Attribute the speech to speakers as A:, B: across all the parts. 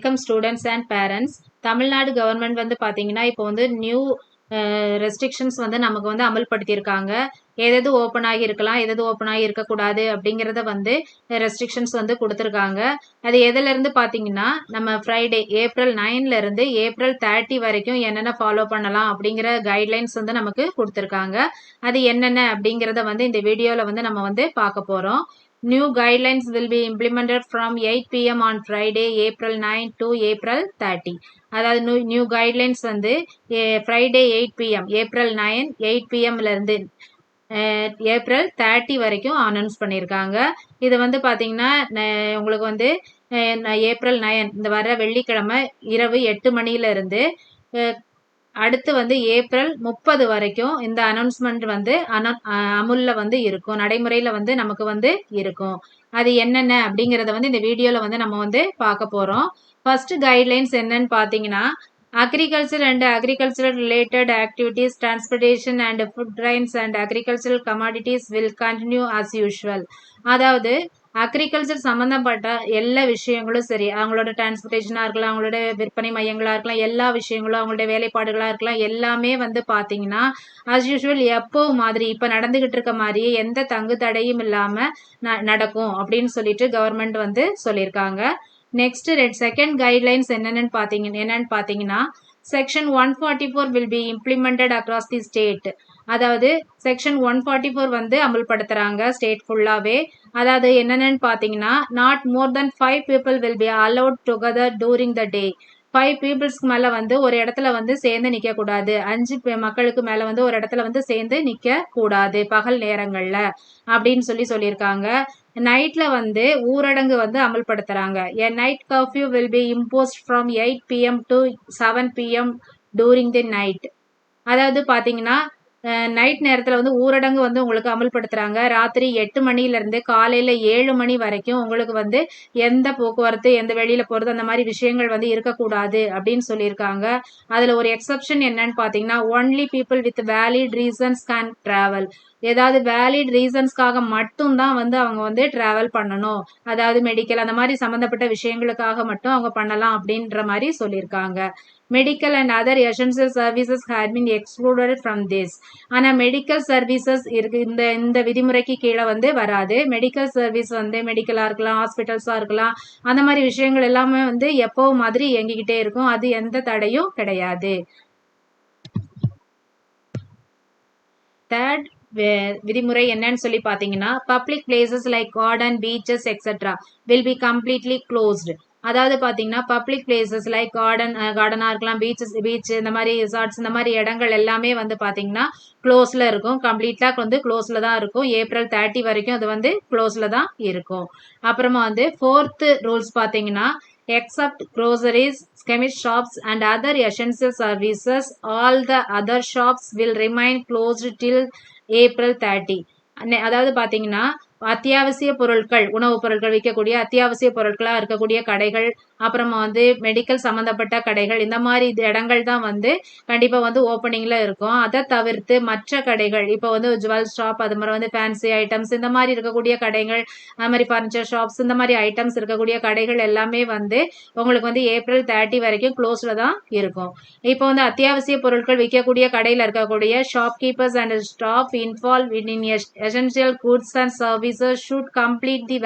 A: Welcome students and parents. Tamil Nadu government வந்து பார்த்தீங்கன்னா இப்போ வந்து நியூ ரெஸ்ட்ரிக்ஷன்ஸ் வந்து நமக்கு வந்து அமல்படுத்தியிருக்காங்க. எது ஓப்பன் ஆகி இருக்கலாம், எது ஓப்பன் ஆகி இருக்கக்கூடாது அப்படிங்கிறத வந்து ரெஸ்ட்ரிக்ஷன்ஸ் வந்து கொடுத்துருக்காங்க. அது எதுலேருந்து பார்த்தீங்கன்னா நம்ம ஃப்ரைடே ஏப்ரல் 9லேருந்து ஏப்ரல் 30 வரைக்கும் என்னென்ன ஃபாலோ பண்ணலாம் அப்படிங்கிற கைட்லைன்ஸ் வந்து நமக்கு கொடுத்துருக்காங்க. அது என்னென்ன அப்படிங்கிறத வந்து இந்த வீடியோவில் வந்து நம்ம வந்து பார்க்க போகிறோம். New guidelines will be implemented from 8 p.m. on Friday, April 9 to April 30. அதாவது நியூ கைட்லைன்ஸ் வந்து ஃப்ரைடே 8 p.m. ஏப்ரல் 9 8 p.m.லேருந்து ஏப்ரல் 30 வரைக்கும் அனௌன்ஸ் பண்ணியிருக்காங்க. இது வந்து பார்த்தீங்கன்னா உங்களுக்கு வந்து ஏப்ரல் 9 இந்த வர வெள்ளிக்கிழமை இரவு 8 மணியிலிருந்து அடுத்து வந்து ஏப்ரல் 30 வரைக்கும் இந்த அனௌன்ஸ்மெண்ட் வந்து அமுல்ல வந்து இருக்கும், நடைமுறையில் வந்து நமக்கு வந்து இருக்கும். அது என்னென்ன அப்படிங்கிறத வந்து இந்த வீடியோவில் வந்து நம்ம வந்து பார்க்க போகிறோம். ஃபர்ஸ்ட் கைட்லைன்ஸ் என்னன்னு பார்த்தீங்கன்னா agriculture and agricultural related activities, transportation and food grains and agricultural commodities will continue as usual. அதாவது அக்ரிகல்ச்சர் சம்மந்தப்பட்ட எல்லா விஷயங்களும் சரி, அவங்களோட டிரான்ஸ்போர்ட்டேஷனாக இருக்கலாம், அவங்களோட விற்பனை மையங்களாக இருக்கலாம், எல்லா விஷயங்களும் அவங்களோட வேலைப்பாடுகளாக இருக்கலாம், எல்லாமே வந்து பார்த்தீங்கன்னா ஆஸ் யூஷுவல் எப்போ மாதிரி இப்போ நடந்துகிட்டு இருக்க மாதிரி எந்த தங்கு தடையும் இல்லாமல் நடக்கும் அப்படின்னு சொல்லிட்டு கவர்மெண்ட் வந்து சொல்லியிருக்காங்க. நெக்ஸ்ட் செகண்ட் கைட்லைன்ஸ் என்னன்னு பார்த்தீங்கன்னா section 144 will be implemented across the state. அதாவது செக்ஷன் 144 வந்து அமல்படுத்துறாங்க ஸ்டேட் ஃபுல்லாவே. அதாவது என்னென்னு பார்த்தீங்கன்னா not more than 5 people will be allowed together during the day. 5 peopleஸ்க்கு மேலே வந்து ஒரு இடத்துல வந்து சேர்ந்து நிற்க கூடாது. 5 மக்களுக்கு மேலே வந்து ஒரு இடத்துல வந்து சேர்ந்து நிற்க கூடாது பகல் நேரங்களில் அப்படின்னு சொல்லியிருக்காங்க. நைட்ல வந்து ஊரடங்கு வந்து அமல்படுத்துறாங்க. A night curfew will be imposed from 8 p.m. to 7 p.m. During the night. அதாவது பார்த்தீங்கன்னா நைட் நேரத்தில் வந்து ஊரடங்கு வந்து உங்களுக்கு அமல்படுத்துறாங்க. ராத்திரி 8 மணிலேருந்து காலையில் 7 மணி வரைக்கும் உங்களுக்கு வந்து எந்த போக்குவரத்து, எந்த வெளியில் போகிறது அந்த மாதிரி விஷயங்கள் வந்து இருக்கக்கூடாது அப்படின்னு சொல்லியிருக்காங்க. அதில் ஒரு எக்ஸப்ஷன் என்னன்னு பார்த்தீங்கன்னா only people with valid reasons can travel. ஏதாவது வேலிட் ரீசன்ஸ்க்காக மட்டும்தான் வந்து அவங்க வந்து ட்ராவல் பண்ணணும். அதாவது மெடிக்கல் அந்த மாதிரி சம்மந்தப்பட்ட விஷயங்களுக்காக மட்டும் அவங்க பண்ணலாம் அப்படின்ற மாதிரி சொல்லியிருக்காங்க. Medical and other essential services had been excluded from this. ஆனால் மெடிக்கல் சர்வீசஸ் இருக்கு இந்த விதிமுறைக்கு கீழே வந்து வராது. மெடிக்கல் சர்வீஸ் வந்து மெடிக்கலாக இருக்கலாம், ஹாஸ்பிட்டல்ஸாக இருக்கலாம், அந்த மாதிரி விஷயங்கள் எல்லாமே வந்து எப்போ மாதிரி இயங்கிக்கிட்டே இருக்கும். அது எந்த தடையும் கிடையாது. தேர்ட் விதிமுறை என்னன்னு சொல்லி பார்த்தீங்கன்னா public places like garden, beaches etcetera will be completely closed. அதாவது பார்த்தீங்கன்னா பப்ளிக் பிளேசஸ் லைக் கார்டனாக இருக்கலாம், பீச் இந்த மாதிரி ரிசார்ட்ஸ் இந்த மாதிரி இடங்கள் எல்லாமே வந்து பார்த்தீங்கன்னா க்ளோஸில் இருக்கும். கம்ப்ளீட்டாக வந்து க்ளோஸில் தான் இருக்கும். ஏப்ரல் 30 வரைக்கும் அது வந்து க்ளோஸில் தான் இருக்கும். அப்புறமா வந்து ஃபோர்த்து ரூல்ஸ் பார்த்தீங்கன்னா except groceries, chemist shops and other essential services, all the other shops will remain closed till April 30. அதாவது பார்த்தீங்கன்னா அத்தியாவசிய பொருட்கள், உணவுப் பொருட்கள் விற்கக்கூடிய அத்தியாவசிய பொருட்களாக இருக்கக்கூடிய கடைகள், அப்புறமா வந்து மெடிக்கல் சம்மந்தப்பட்ட கடைகள், இந்த மாதிரி இடங்கள் தான் வந்து கண்டிப்பாக வந்து ஓப்பனிங்கில் இருக்கும். அதை தவிர்த்து மற்ற கடைகள் இப்போ வந்து ஜுவல் ஷாப், அது மாதிரி வந்து ஃபேன்சி ஐட்டம்ஸ் இந்த மாதிரி இருக்கக்கூடிய கடைகள், அது மாதிரி ஃபர்னிச்சர் ஷாப்ஸ் இந்த மாதிரி ஐட்டம்ஸ் இருக்கக்கூடிய கடைகள் எல்லாமே வந்து உங்களுக்கு வந்து ஏப்ரல் 30 வரைக்கும் க்ளோஸில் தான் இருக்கும். இப்போ வந்து அத்தியாவசிய பொருட்கள் விற்கக்கூடிய கடையில் இருக்கக்கூடிய shopkeepers and staff involve in essential goods and services should complete the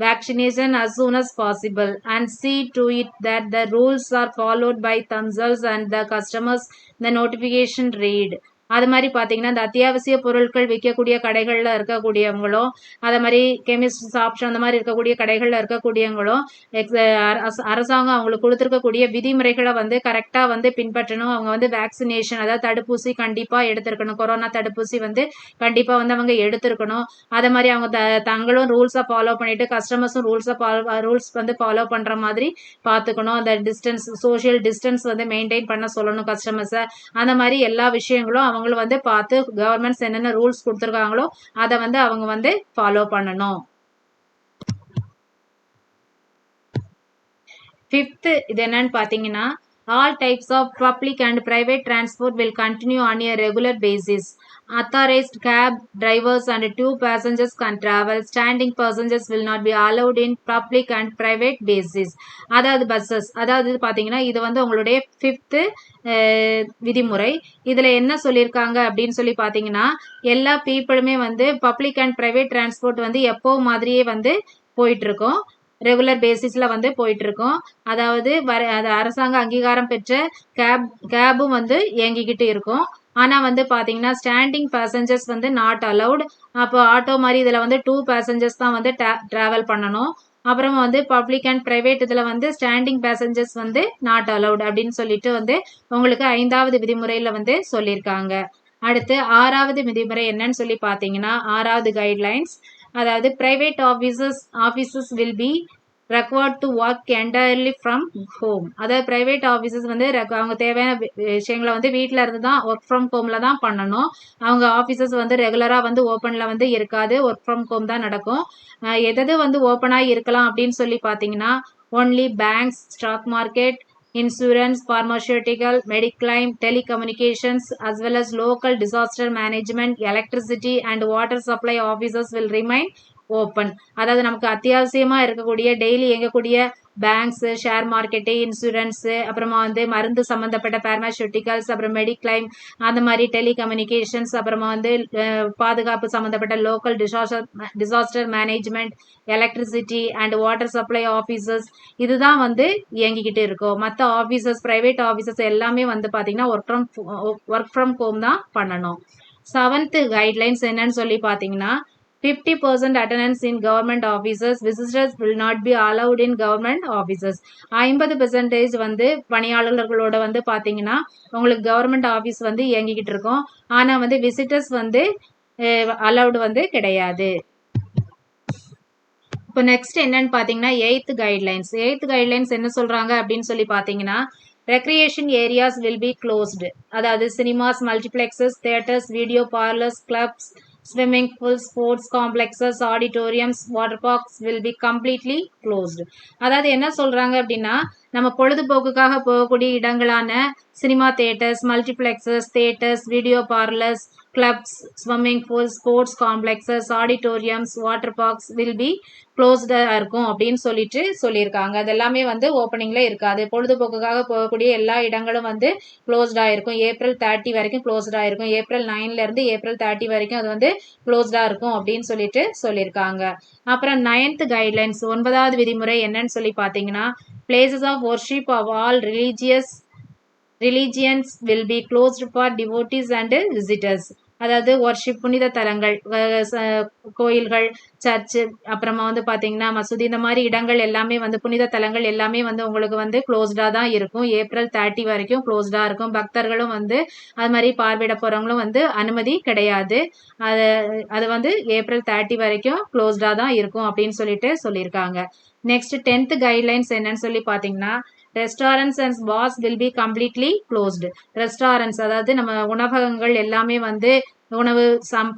A: vaccination as soon as possible and see to it that the rules are followed by themselves and the customers the notification read. அது மாதிரி பார்த்தீங்கன்னா இந்த அத்தியாவசிய பொருட்கள் விற்கக்கூடிய கடைகளில் இருக்கக்கூடியவங்களும், அதை மாதிரி கெமிஸ்ட் ஷாப்ஸ் அந்த மாதிரி இருக்கக்கூடிய கடைகளில் இருக்கக்கூடியவங்களும் அரசாங்கம் அவங்களுக்கு கொடுத்துருக்கக்கூடிய விதிமுறைகளை வந்து கரெக்டாக வந்து பின்பற்றணும். அவங்க வந்து வேக்சினேஷன் அதாவது தடுப்பூசி கண்டிப்பாக எடுத்திருக்கணும். கொரோனா தடுப்பூசி வந்து கண்டிப்பாக வந்து அவங்க எடுத்திருக்கணும். அதை மாதிரி அவங்க தங்களும் ரூல்ஸை ஃபாலோ பண்ணிட்டு கஸ்டமர்ஸும் ரூல்ஸ் வந்து ஃபாலோ பண்ணுற மாதிரி பார்த்துக்கணும். அந்த டிஸ்டன்ஸ், சோஷியல் டிஸ்டன்ஸ் வந்து மெயின்டைன் பண்ண சொல்லணும் கஸ்டமர்ஸை. அந்த மாதிரி எல்லா விஷயங்களும் அவங்களும் வந்து பார்த்து கவர்மெண்ட்ஸ் என்னென்ன ரூல்ஸ் கொடுத்துருக்காங்களோ அதை வந்து அவங்க வந்து ஃபாலோ பண்ணணும். ஃபிஃப்த் இது என்னன்னு பார்த்தீங்கன்னா All types of public and private transport will continue on a regular basis. Authorized cab drivers and two passengers can travel. Standing passengers will not be allowed in public and private basis. அதாவது buses அதாவது பார்த்தீங்கன்னா இது வந்து உங்களுடைய fifth விதிமுறை. இதில் என்ன சொல்லியிருக்காங்க அப்படின்னு சொல்லி பார்த்தீங்கன்னா எல்லா பீப்புளுமே வந்து பப்ளிக் அண்ட் ப்ரைவேட் டிரான்ஸ்போர்ட் வந்து எப்போ மாதிரியே வந்து போயிட்டு இருக்கோம். ரெகுலர் பேசிஸில் வந்து போயிட்டு இருக்கோம். அதாவது அது அரசாங்க அங்கீகாரம் பெற்ற கேபும் வந்து இயங்கிக்கிட்டு இருக்கும். ஆனால் வந்து பார்த்தீங்கன்னா ஸ்டாண்டிங் பேசஞ்சர்ஸ் வந்து நாட் அலவுட். அப்போ ஆட்டோ மாதிரி இதில் வந்து 2 பேசஞ்சர்ஸ் தான் வந்து ட்ராவல் பண்ணணும். அப்புறம் வந்து பப்ளிக் அண்ட் ப்ரைவேட் இதில் வந்து ஸ்டாண்டிங் பேசஞ்சர்ஸ் வந்து நாட் அலவுட் அப்படின்னு சொல்லிட்டு வந்து உங்களுக்கு 5வது விதிமுறையில் வந்து சொல்லியிருக்காங்க. அடுத்து 6வது விதிமுறை என்னன்னு சொல்லி பார்த்தீங்கன்னா 6வது கைட்லைன்ஸ், அதாவது private offices will be required to work entirely from home. அதாவது பிரைவேட் ஆஃபீஸஸ் வந்து அவங்க தேவையான விஷயங்களை வந்து வீட்டில் இருந்து தான் ஒர்க் ஃப்ரம் ஹோமில் தான் பண்ணணும். அவங்க ஆஃபீஸஸ் வந்து ரெகுலராக வந்து ஓப்பனில் வந்து இருக்காது, ஒர்க் ஃப்ரம் ஹோம் தான் நடக்கும். எது வந்து ஓப்பனாக இருக்கலாம் அப்படின்னு சொல்லி பார்த்தீங்கன்னா only banks, stock market, insurance, pharmaceutical, mediclaim, telecommunications, as well as local disaster management, electricity and water supply offices will remain open. அதாவது நமக்கு அத்தியாவசியமா இருக்கக்கூடிய டெய்லி இயங்கக்கூடிய பேங்க்ஸ், ஷேர் மார்க்கெட்டு, இன்சூரன்ஸு, அப்புறமா வந்து மருந்து சம்மந்தப்பட்ட பார்மாசூட்டிக்கல்ஸ், அப்புறம் மெடிக்ளைம், அந்த மாதிரி டெலிகம்யூனிகேஷன்ஸ், அப்புறமா வந்து பாதுகாப்பு சம்மந்தப்பட்ட local disaster management, electricity and water supply offices, இதுதான் வந்து இயங்கிக்கிட்டு இருக்கும். மற்ற ஆஃபீஸஸ், ப்ரைவேட் ஆஃபீஸஸ் எல்லாமே வந்து பார்த்தீங்கன்னா ஒர்க் ஃப்ரம் ஹோம் தான் பண்ணணும். 7th கைட்லைன்ஸ் என்னன்னு சொல்லி பார்த்தீங்கன்னா 50% attendance in government offices. Visitors will not be allowed in government offices. 50% வந்து பணியாளர்களோட வந்து பார்த்தீங்கன்னா உங்களுக்கு கவர்மெண்ட் ஆஃபீஸ் வந்து இயங்கிக்கிட்டு இருக்கும். ஆனால் வந்து விசிட்டர்ஸ் வந்து அலவுடு வந்து கிடையாது. இப்போ நெக்ஸ்ட் என்னன்னு பார்த்தீங்கன்னா 8th கைட்லைன்ஸ். 8th கைட்லைன்ஸ் என்ன சொல்கிறாங்க அப்படின்னு சொல்லி பார்த்தீங்கன்னா recreation areas will be closed. அதாவது cinemas, multiplexes, theatres, video parlours, clubs, swimming pools, sports complexes, auditoriums, water parks will be completely closed. அதாவது என்ன சொல்றாங்க அப்படின்னா நம்ம பொழுதுபோக்குக்காக போகக்கூடிய இடங்களான cinema theatres, multiplexes, theatres, video parlours, clubs, swimming pools, sports complexes, auditoriums, water parks will be க்ளோஸ்டாக இருக்கும் அப்படின்னு சொல்லியிருக்காங்க. அது எல்லாமே வந்து ஓப்பனிங்கில் இருக்காது. பொழுதுபோக்குக்காக போகக்கூடிய எல்லா இடங்களும் வந்து க்ளோஸ்டாக இருக்கும். ஏப்ரல் 30 வரைக்கும் க்ளோஸ்டாக இருக்கும். ஏப்ரல் 9லேருந்து ஏப்ரல் 30 வரைக்கும் அது வந்து க்ளோஸ்டாக இருக்கும் அப்படின்னு சொல்லியிருக்காங்க. அப்புறம் 9th கைட்லைன்ஸ், 9வது விதிமுறை என்னன்னு சொல்லி பார்த்தீங்கன்னா places of worship of all religions will be closed for devotees and visitors. அதாவது ஒர்ஷிப், புனித தலங்கள், கோயில்கள், சர்ச்சு, அப்புறமா வந்து பார்த்தீங்கன்னா மசூதி, இந்த மாதிரி இடங்கள் எல்லாமே வந்து புனித தலங்கள் எல்லாமே வந்து உங்களுக்கு வந்து க்ளோஸ்டாக தான் இருக்கும். ஏப்ரல் 30 வரைக்கும் க்ளோஸ்டாக இருக்கும். பக்தர்களும் வந்து அது மாதிரி பார்வையிட போகிறவங்களும் வந்து அனுமதி கிடையாது. அது வந்து ஏப்ரல் 30 வரைக்கும் க்ளோஸ்டாக தான் இருக்கும் அப்படின்னு சொல்லியிருக்காங்க. நெக்ஸ்ட் 10th கைட்லைன்ஸ் என்னன்னு சொல்லி பார்த்தீங்கன்னா restaurants and bars will be completely closed. Restaurants அதாவது நம்ம உணவகங்கள் எல்லாமே வந்து உணவு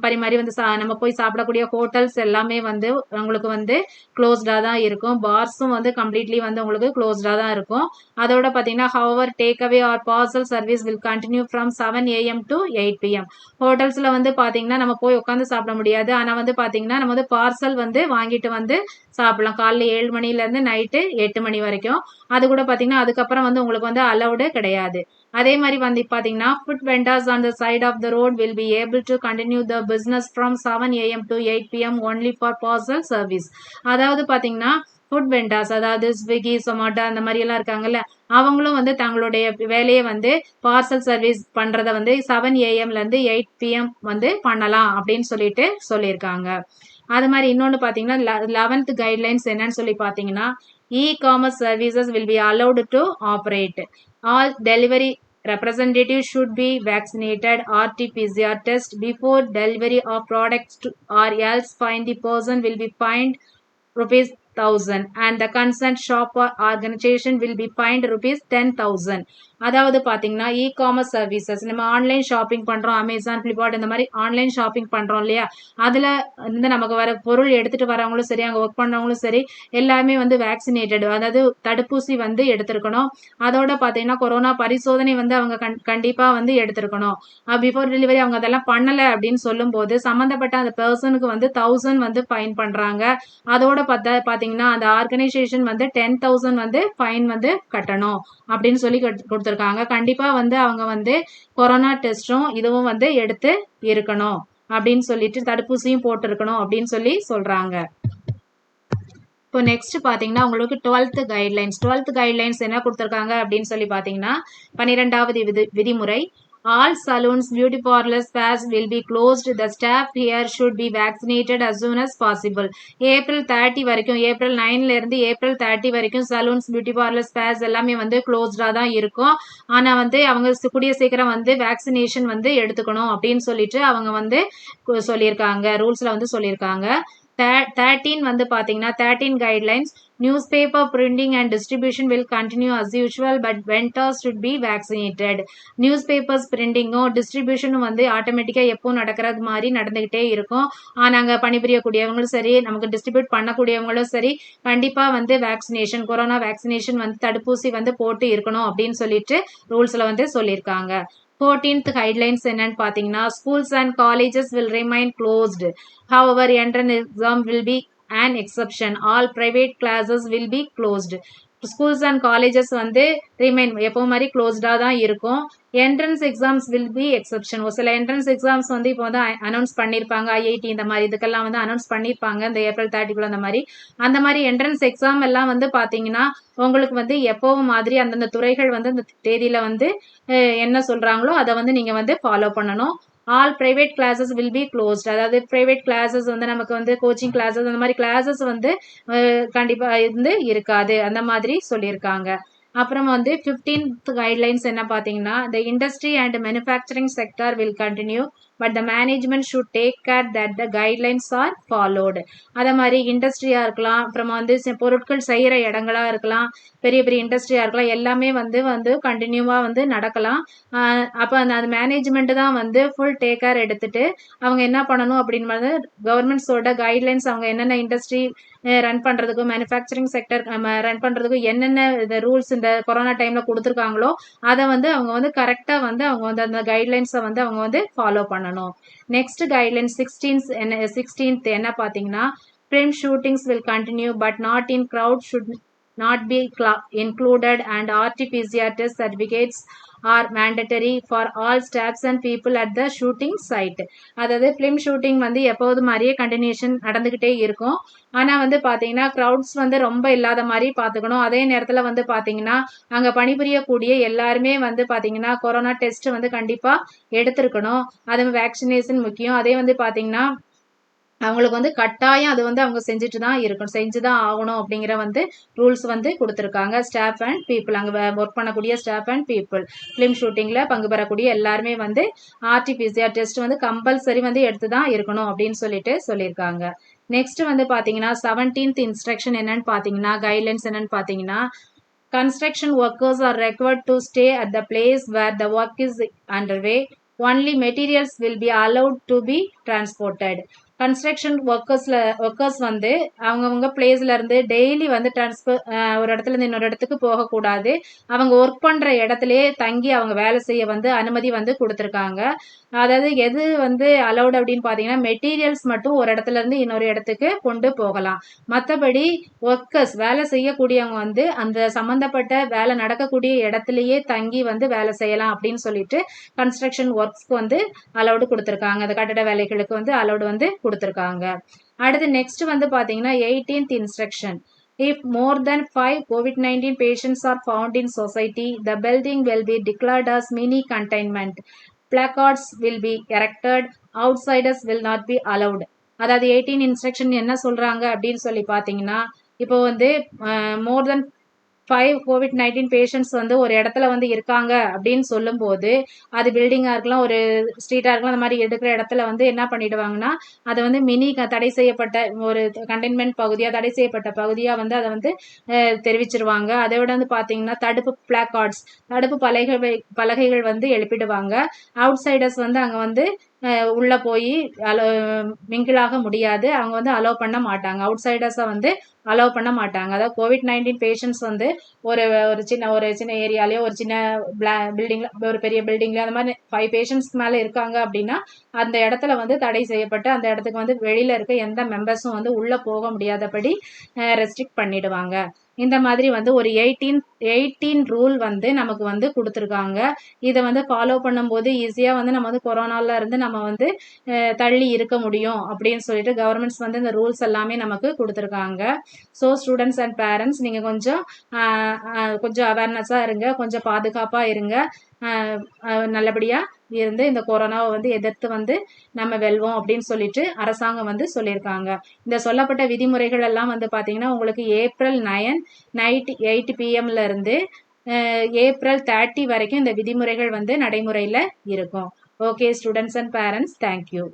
A: பரிமாறி வந்து நம்ம போய் சாப்பிடக்கூடிய ஹோட்டல்ஸ் எல்லாமே வந்து உங்களுக்கு வந்து க்ளோஸ்டாக தான் இருக்கும். பார்ஸும் வந்து கம்ப்ளீட்லி வந்து உங்களுக்கு க்ளோஸ்டாக தான் இருக்கும். அதோட பார்த்தீங்கன்னா hour take away or parcel service will continue from 7 AM to 8 PM. ஹோட்டல்ஸில் வந்து பார்த்தீங்கன்னா நம்ம போய் உட்காந்து சாப்பிட முடியாது. ஆனால் வந்து பார்த்தீங்கன்னா நம்ம வந்து பார்சல் வந்து வாங்கிட்டு வந்து சாப்பிடலாம். காலைல 7 மணிலேருந்து நைட்டு 8 மணி வரைக்கும். அது கூட பார்த்தீங்கன்னா அதுக்கப்புறம் வந்து உங்களுக்கு வந்து அலவுடு கிடையாது. அதே மாதிரி வந்து பார்த்தீங்கன்னா food vendors on the side of the road will be able to continue the business from 7 AM to 8 PM only for parcel service. அதாவது பார்த்தீங்கன்னா ஃபுட் வெண்டர்ஸ், அதாவது ஸ்விக்கி, சொமாட்டோ அந்த மாதிரி எல்லாம் இருக்காங்கல்ல, அவங்களும் வந்து தங்களுடைய வேலையை வந்து பார்சல் சர்வீஸ் பண்ணுறதை வந்து 7 AM-லேருந்து 8 PM வந்து பண்ணலாம் அப்படின்னு சொல்லியிருக்காங்க. அது மாதிரி இன்னொன்று பார்த்தீங்கன்னா 11th கைட்லைன்ஸ் என்னன்னு சொல்லி பார்த்தீங்கன்னா e-commerce services will be allowed to operate. All delivery representatives should be vaccinated RT-PCR test before delivery of products or else the person will be fined ₹1,000 and the concerned shop or organization will be fined ₹10,000. அதாவது பார்த்தீங்கன்னா e-commerce services நம்ம online shopping பண்ணுறோம், Amazon, Flipkart இந்த மாதிரி online shopping பண்ணுறோம் இல்லையா, அதில் வந்து நமக்கு வர பொருள் எடுத்துகிட்டு வரவங்களும் சரி, அங்கே ஒர்க் பண்ணுறவங்களும் சரி, எல்லாமே வந்து வேக்சினேட்டட், அதாவது தடுப்பூசி வந்து எடுத்திருக்கணும். அதோட பார்த்தீங்கன்னா கொரோனா பரிசோதனை வந்து அவங்க கண்டிப்பாக வந்து எடுத்திருக்கணும். பிஃபோர் டெலிவரி அவங்க அதெல்லாம் பண்ணலை அப்படின்னு சொல்லும்போது சம்மந்தப்பட்ட அந்த பர்சனுக்கு வந்து 1000 வந்து ஃபைன் பண்ணுறாங்க. அதோட பார்த்தீங்கன்னா அந்த ஆர்கனைசேஷன் வந்து 10,000 வந்து ஃபைன் வந்து கட்டணும் அப்படின்னு சொல்லி கொடுத்துருக்காங்க. கண்டிப்பா வந்து அவங்க வந்து கொரோனா டெஸ்டும் இதுவும் வந்து எடுத்து இருக்கணும் அப்படின்னு சொல்லிட்டு தடுப்பூசியும் போட்டு இருக்கணும் அப்படின்னு சொல்லி சொல்றாங்க. இப்போ நெக்ஸ்ட் பாத்தீங்கன்னா உங்களுக்கு 12th கைட்லைன்ஸ் என்ன கொடுத்துருக்காங்க அப்படின்னு சொல்லி பாத்தீங்கன்னா 12வது விதிமுறை, all saloons, beauty parlors, spas will be closed. The staff here should be vaccinated as soon as possible. April 30 வரைக்கும், ஏப்ரல் 9ல இருந்து ஏப்ரல் 30 வரைக்கும் சலூன்ஸ், பியூட்டி பார்லர், ஸ்பாஸ் எல்லாமே வந்து க்ளோஸ்டா தான் இருக்கும். ஆனா வந்து அவங்க கூடிய சீக்கிரம் வந்து வேக்சினேஷன் வந்து எடுத்துக்கணும் அப்படின்னு சொல்லிட்டு அவங்க வந்து சொல்லியிருக்காங்க, ரூல்ஸ்ல வந்து சொல்லியிருக்காங்க. 13 வந்து பாத்தீங்கன்னா 13 guidelines, newspaper printing and distribution will continue as usual but vendors should be vaccinated. Newspapers பிரிண்டிங்கும் டிஸ்ட்ரிபியூஷனும் வந்து ஆட்டோமேட்டிக்கா எப்போ நடக்கிறது மாதிரி நடந்துகிட்டே இருக்கும். நாங்க பணிபுரியக்கூடியவங்களும் சரி, நமக்கு டிஸ்ட்ரிபியூட் பண்ணக்கூடியவங்களும் சரி, கண்டிப்பா வந்து கொரோனா வேக்சினேஷன் வந்து தடுப்பூசி வந்து போட்டு இருக்கணும் அப்படின்னு சொல்லிட்டு ரூல்ஸ்ல வந்து சொல்லியிருக்காங்க. 14th guidelines என்னன்னு பாத்தீங்கன்னா, schools and colleges will remain closed. However, entrance exam will be an exception. All private classes will be closed. Schools and colleges வந்து ரிமைன் எப்போ மாதிரி க்ளோஸ்டா தான் இருக்கும். Entrance exams will be exception. ஒரு சில என்ட்ரன்ஸ் எக்ஸாம்ஸ் வந்து இப்போ வந்து அனௌன்ஸ் பண்ணியிருப்பாங்க, ஐஐடி இந்த மாதிரி இதுக்கெல்லாம் வந்து அனௌன்ஸ் பண்ணியிருப்பாங்க இந்த ஏப்ரல் 30 அந்த மாதிரி என்ட்ரன்ஸ் எக்ஸாம் எல்லாம் வந்து பார்த்தீங்கன்னா உங்களுக்கு வந்து எப்போவும் மாதிரி அந்தந்த துறைகள் வந்து அந்த தேதியில வந்து என்ன சொல்றாங்களோ அதை வந்து நீங்க வந்து ஃபாலோ பண்ணணும். All private classes will be closed. அதாவது பிரைவேட் கிளாஸஸ் வந்து நமக்கு வந்து கோச்சிங் கிளாஸஸ் அந்த மாதிரி கிளாஸஸ் வந்து கண்டிப்பா வந்து இருக்காது அந்த மாதிரி சொல்லியிருக்காங்க. அப்புறம் வந்து 15th கைட்லைன்ஸ் என்ன பார்த்தீங்கன்னா, the industry and manufacturing sector will continue but the management should take care that the guidelines are followed. அத மாதிரி இண்டஸ்ட்ரியா இருக்கலாம், அப்புறமா வந்து பொருட்கள் செய்யற இடங்களா இருக்கலாம், பெரிய பெரிய இண்டஸ்ட்ரியா இருக்கலாம், எல்லாமே வந்து கண்டினியூவா வந்து நடக்கலாம். அப்ப அந்த மேனேஜ்மெண்ட் தான் வந்து ஃபுல் டேக் கேர் எடுத்துட்டு அவங்க என்ன பண்ணணும் அப்படின்னு கவர்மெண்ட்ஸோட கைட்லைன்ஸ், அவங்க என்னென்ன இண்டஸ்ட்ரி ரன் பண்றதுக்கும் மேனுஃபேக்சரிங் செக்டர் ரன் பண்றதுக்கும் என்னென்ன ரூல்ஸ் இந்த கொரோனா டைம்ல கொடுத்துருக்காங்களோ அதை வந்து அவங்க வந்து கரெக்டா வந்து அவங்க வந்து அந்த கைட்லைன்ஸை வந்து அவங்க வந்து ஃபாலோ பண்ணணும். நெக்ஸ்ட் கைட்லைன் 16th என்ன பாத்தீங்கன்னா, film shootings will continue but not in crowd should not be included and RT-PCR test certificates are mandatory for all staffs and people at the shooting site. அதாவது film shooting வந்து எப்போது மாதிரியே continuation நடந்துகிட்டே இருக்கும். ஆனா வந்து பாத்தீங்கன்னா கிரவுட்ஸ் வந்து ரொம்ப இல்லாத மாதிரி பாத்துக்கணும். அதே நேரத்துல வந்து பாத்தீங்கன்னா அங்க பணிபுரியக்கூடிய எல்லாருமே வந்து பாத்தீங்கன்னா கொரோனா டெஸ்ட் வந்து கண்டிப்பா எடுத்திருக்கணும். அது வேக்சினேஷன் முக்கியம். அதே வந்து பாத்தீங்கன்னா அவங்களுக்கு வந்து கட்டாயம் அது வந்து அவங்க செஞ்சுதான் ஆகணும் அப்படிங்கிற வந்து ரூல்ஸ் வந்து கொடுத்துருக்காங்க. ஸ்டாஃப் அண்ட் பீப்புள், அங்கே ஒர்க் பண்ணக்கூடிய ஸ்டாஃப் அண்ட் பீப்புள், ஃபிலிம் ஷூட்டிங்ல பங்கு பெறக்கூடிய எல்லாருமே வந்து RT-PCR டெஸ்ட் வந்து கம்பல்சரி வந்து எடுத்து தான் இருக்கணும் அப்படின்னு சொல்லிட்டு சொல்லியிருக்காங்க. நெக்ஸ்ட் வந்து பாத்தீங்கன்னா 17th இன்ஸ்ட்ரக்ஷன் என்னன்னு பாத்தீங்கன்னா, கைட்லைன்ஸ் என்னன்னு பாத்தீங்கன்னா, construction workers are required to stay at the place where the work is underway. Only materials will be allowed to be transported. Construction workers வந்து அவங்கவுங்க பிளேஸ்ல இருந்து டெய்லி வந்து ஒரு இடத்துல இருந்து இன்னொரு இடத்துக்கு போகக்கூடாது. அவங்க ஒர்க் பண்ற இடத்துலயே தங்கி அவங்க வேலை செய்ய வந்து அனுமதி வந்து கொடுத்துருக்காங்க. அதாவது எது வந்து அலௌட் அப்படின்னு பாத்தீங்கன்னா, மெட்டீரியல்ஸ் மட்டும் ஒரு இடத்துல இருந்து இன்னொரு இடத்துக்கு கொண்டு போகலாம். மற்றபடி ஒர்க்கர்ஸ் வேலை செய்யக்கூடியவங்க வந்து அந்த சம்பந்தப்பட்ட வேலை நடக்கக்கூடிய இடத்துலயே தங்கி வந்து வேலை செய்யலாம் அப்படின்னு சொல்லிட்டு கன்ஸ்ட்ரக்ஷன் ஒர்க்ஸ்க்கு வந்து அலௌடு கொடுத்துருக்காங்க. அந்த கட்டட வேலைகளுக்கு வந்து அலௌடு வந்து கொடுத்துருக்காங்க. அடுத்து நெக்ஸ்ட் வந்து பாத்தீங்கன்னா 18th instruction, if more than 5 COVID-19 patients are found in society, the building will be declared as mini containment. Placards will be erected. Outsiders will not be allowed. அதாவது 18 இன்ஸ்ட்ரக்ஷன் என்ன சொல்றாங்க அப்படின்னு சொல்லி பாத்தீங்கன்னா, இப்போ வந்து மோர் தென் 5 COVID-19 பேஷண்ட்ஸ் வந்து ஒரு இடத்துல வந்து இருக்காங்க அப்படின்னு சொல்லும்போது, அது பில்டிங்கா இருக்கலாம், ஒரு ஸ்ட்ரீட்டா இருக்கலாம், அந்த மாதிரி எடுக்கிற இடத்துல வந்து என்ன பண்ணிடுவாங்கன்னா, அதை வந்து மினி தடை செய்யப்பட்ட ஒரு கண்டெய்ன்மெண்ட் பகுதியா, தடை செய்யப்பட்ட பகுதியா வந்து அதை வந்து தெரிவிச்சிருவாங்க. அதை விட வந்து பார்த்தீங்கன்னா, தடுப்பு பிளாக்கார்ட்ஸ், தடுப்பு பலகைகள் வந்து எழுப்பிடுவாங்க. அவுட் சைடர்ஸ் வந்து அங்கே வந்து உள்ள போய் மிங்கிளாக முடியாது. அவங்க வந்து அலோவ் பண்ண மாட்டாங்க. அவுட் சைடர்ஸை வந்து அலோவ் பண்ண மாட்டாங்க. அதாவது COVID-19 பேஷண்ட்ஸ் வந்து ஒரு ஒரு சின்ன ஏரியாலேயோ, ஒரு சின்ன பில்டிங்ல, ஒரு பெரிய பில்டிங்ல அந்த மாதிரி 5 பேஷண்ட்ஸ்க்கு மேலே இருக்காங்க அப்படின்னா, அந்த இடத்துல வந்து தடை செய்யப்பட்டு அந்த இடத்துக்கு வந்து வெளியில இருக்க எந்த மெம்பர்ஸும் வந்து உள்ள போக முடியாதபடி ரெஸ்ட்ரிக்ட் பண்ணிடுவாங்க. இந்த மாதிரி வந்து ஒரு 18 ரூல் வந்து நமக்கு வந்து கொடுத்துருக்காங்க. இதை வந்து ஃபாலோ பண்ணும்போது ஈஸியாக வந்து நம்ம வந்து கொரோனால இருந்து நம்ம வந்து தள்ளி இருக்க முடியும் அப்படின்னு சொல்லிட்டு கவர்மெண்ட்ஸ் வந்து இந்த ரூல்ஸ் எல்லாமே நமக்கு கொடுத்துருக்காங்க. ஸோ ஸ்டூடெண்ட்ஸ் அண்ட் பேரண்ட்ஸ் நீங்கள் கொஞ்சம் அவேர்னஸாக இருங்க, கொஞ்சம் பாதுகாப்பாக இருங்க, நல்லபடியாக இருந்து இந்த கொரோனாவை வந்து எதிர்த்து வந்து நம்ம வெல்வோம் அப்படின்னு சொல்லிட்டு அரசாங்கம் வந்து சொல்லியிருக்காங்க. இந்த சொல்லப்பட்ட விதிமுறைகள் எல்லாம் வந்து பார்த்தீங்கன்னா உங்களுக்கு April 9 நைட் 8 PM இருந்து April 30 வரைக்கும் இந்த விதிமுறைகள் வந்து நடைமுறையில் இருக்கும். Okay students and parents, thank you.